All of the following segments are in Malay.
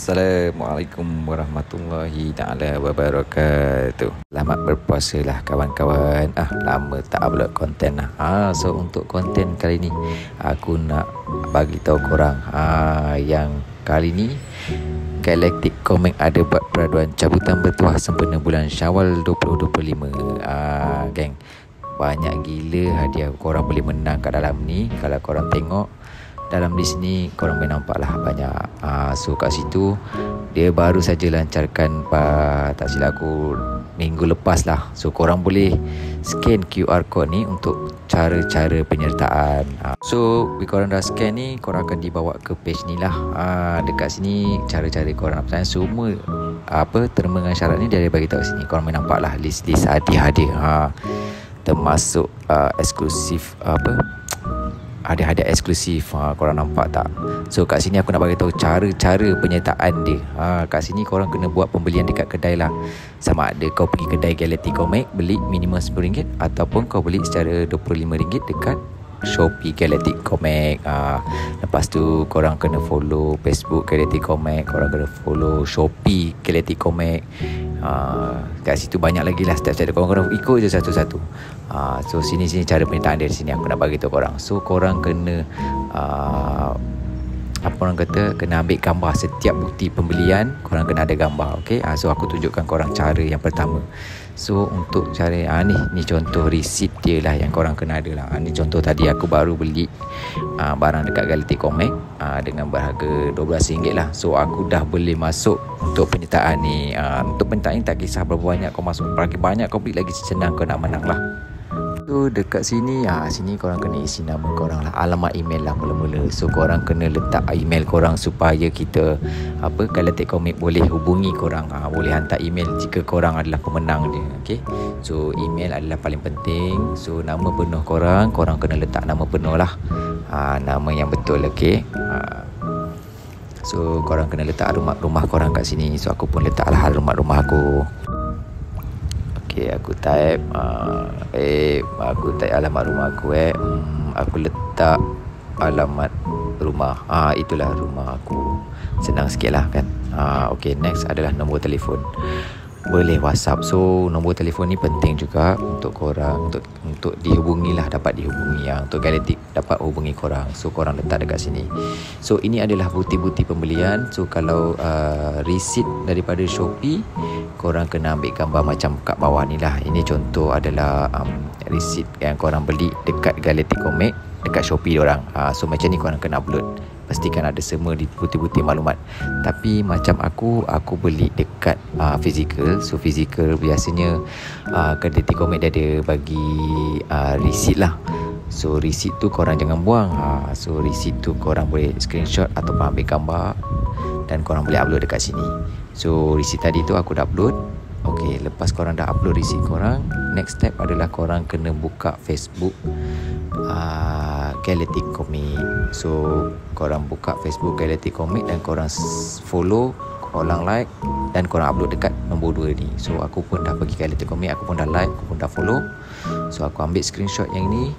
Assalamualaikum warahmatullahi ta'ala wabarakatuh. Selamat berpuasa lah kawan-kawan. Lama tak upload konten lah. So untuk konten kali ni aku nak bagi tahu korang yang kali ni Galactic Comic ada buat peraduan cabutan bertuah sempena bulan Syawal 2025. Geng, banyak gila hadiah korang boleh menang kat dalam ni. Kalau korang tengok dalam list ni, korang boleh nampak lah banyak. So kat situ dia baru saja lancarkan tak silap aku minggu lepas lah. So korang boleh scan QR code ni untuk cara-cara penyertaan. So bila korang dah scan ni, korang akan dibawa ke page ni lah. Dekat sini cara-cara korang nak pertanyaan semua terma dengan syarat ni dia ada bagi tahu sini. Korang boleh nampak lah list-list hadiah-hadiah, termasuk eksklusif hadiah-hadiah eksklusif. Korang nampak tak? So kat sini aku nak bagi tahu cara-cara penyertaan dia. Kat sini korang kena buat pembelian dekat kedai lah. Sama ada kau pergi kedai Galactic Comic, beli minimum RM10, ataupun kau beli secara RM25 dekat Shopee Galactic Comic. Lepas tu korang kena follow Facebook Galactic Comic, korang kena follow Shopee Galactic Comic. Kat situ banyak lagi lah step-step. Korang kena ikut je satu-satu. So sini cara penyertaan dia di sini aku nak bagi tahu korang. So korang kena kena ambil gambar setiap bukti pembelian. Korang kena ada gambar, okay? So aku tunjukkan korang cara yang pertama. So untuk cara ni contoh receipt dia lah yang korang kena ada lah. Ni contoh tadi aku baru beli barang dekat Galactic Comic dengan berharga RM12 lah. So aku dah boleh masuk untuk penyertaan ni. Untuk penyertaan ni tak kisah berapa banyak kau masuk, berapa banyak kau beli lagi senang kau nak menang lah. So dekat sini sini korang kena isi nama korang lah, alamat email lah mula-mula. So korang kena letak email korang supaya kita Galactic Comic boleh hubungi korang. Boleh hantar email jika korang adalah pemenang dia. Okay, so email adalah paling penting. So nama penuh korang kena letak nama penuh lah, nama yang betul. Okay, so korang kena letak rumah korang kat sini. So aku pun letak lah rumah aku. Okay, aku type alamat rumah aku. Aku letak alamat rumah. Itulah rumah aku. Senang sikit lah kan. Okay, next adalah nombor telefon. Boleh WhatsApp. So nombor telefon ni penting juga untuk korang, untuk dihubungi lah, dapat dihubungi. Untuk Galactic dapat hubungi korang, so korang letak dekat sini. So ini adalah bukti-bukti pembelian. So kalau receipt daripada Shopee, korang kena ambil gambar macam kat bawah ni lah. Ini contoh adalah receipt yang korang beli dekat Galactic Comic, dekat Shopee diorang. So macam ni korang kena upload. Pastikan ada semua di bukti-bukti maklumat. Tapi macam aku beli dekat physical. So physical biasanya Galactic Comic dia ada bagi receipt lah. So receipt tu korang jangan buang. So receipt tu korang boleh screenshot ataupun ambil gambar dan korang boleh upload dekat sini. So receipt tadi tu aku dah upload. Okay, lepas korang dah upload receipt korang, next step adalah korang kena buka Facebook Galactic Comic. So korang buka Facebook Galactic Comic dan korang follow, korang like dan korang upload dekat nombor 2 ni. So aku pun dah pergi Galactic Comic, aku pun dah like, aku pun dah follow. So aku ambil screenshot yang ni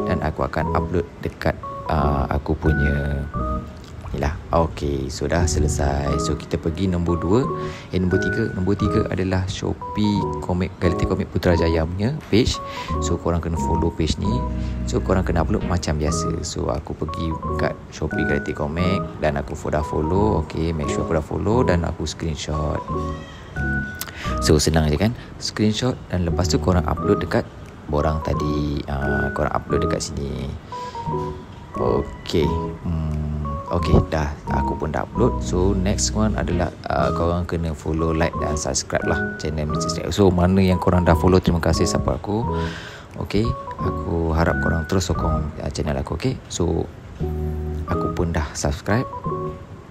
dan aku akan upload dekat aku punya ni lah. Okay, so dah selesai. So kita pergi nombor 2. Nombor 3 adalah Shopee Comic Galactic Comic Putrajaya punya page. So korang kena follow page ni. So korang kena upload macam biasa. So aku pergi kat Shopee Galactic Comic dan aku dah follow. Okay, make sure aku dah follow dan aku screenshot. So senang je kan, screenshot dan lepas tu korang upload dekat borang tadi. Korang upload dekat sini. Okay, okay, dah aku pun dah upload. So next one adalah korang kena follow, like dan subscribe lah channel Mr. Snack. So mana yang korang dah follow, terima kasih support aku. Okay, aku harap korang terus sokong channel aku. Okay, so aku pun dah subscribe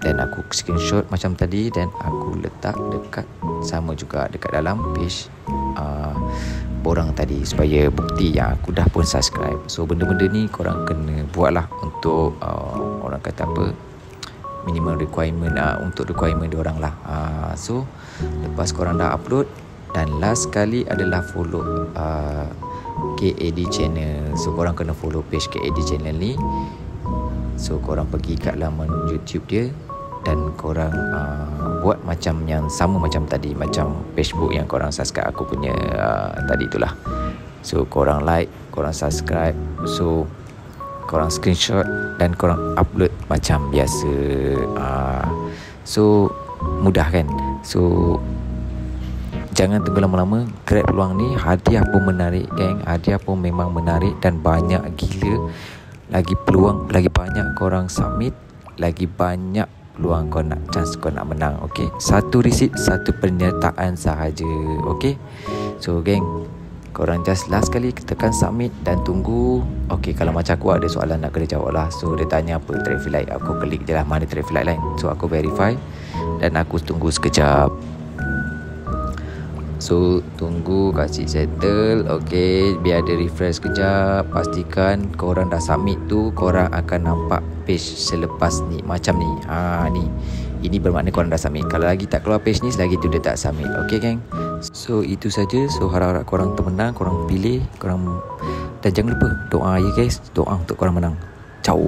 dan aku screenshot macam tadi dan aku letak dekat sama juga dekat dalam page borang tadi supaya bukti yang aku dah pun subscribe. So benda-benda ni korang kena buat lah untuk orang kata minimum requirement untuk requirement diorang lah. So lepas korang dah upload dan last sekali adalah follow KAD channel. So korang kena follow page KAD channel ni. So korang pergi kat laman YouTube dia dan korang buat macam yang sama macam tadi, macam Facebook yang korang subscribe aku punya tadi itulah. So korang like, korang subscribe, so korang screenshot dan korang upload macam biasa. So mudah kan? So jangan tunggu lama-lama, grab peluang ni. Hadiah pun menarik geng, hadiah pun memang menarik dan banyak gila. Lagi peluang, lagi banyak korang submit, lagi banyak peluang kau nak, chance kau nak menang. Okay, satu receipt, satu penyertaan sahaja. Okay, so geng, korang just last kali tekan submit dan tunggu. Okay, kalau macam aku ada soalan nak kena jawab lah. So dia tanya apa traffic light, aku klik je lah mana traffic light lain. So aku verify dan aku tunggu sekejap. So tunggu, kasih settle. Okay, biar dia refresh sekejap. Pastikan korang dah submit tu, korang akan nampak page selepas ni macam ni. Ni ini bermakna korang dah submit. Kalau lagi tak keluar page ni, selagi tu dia tak submit. Okay geng, so itu saja. So harap-harap korang termenang, korang pilih, korang. Dan jangan lupa doa ya guys, doa untuk korang menang. Ciao.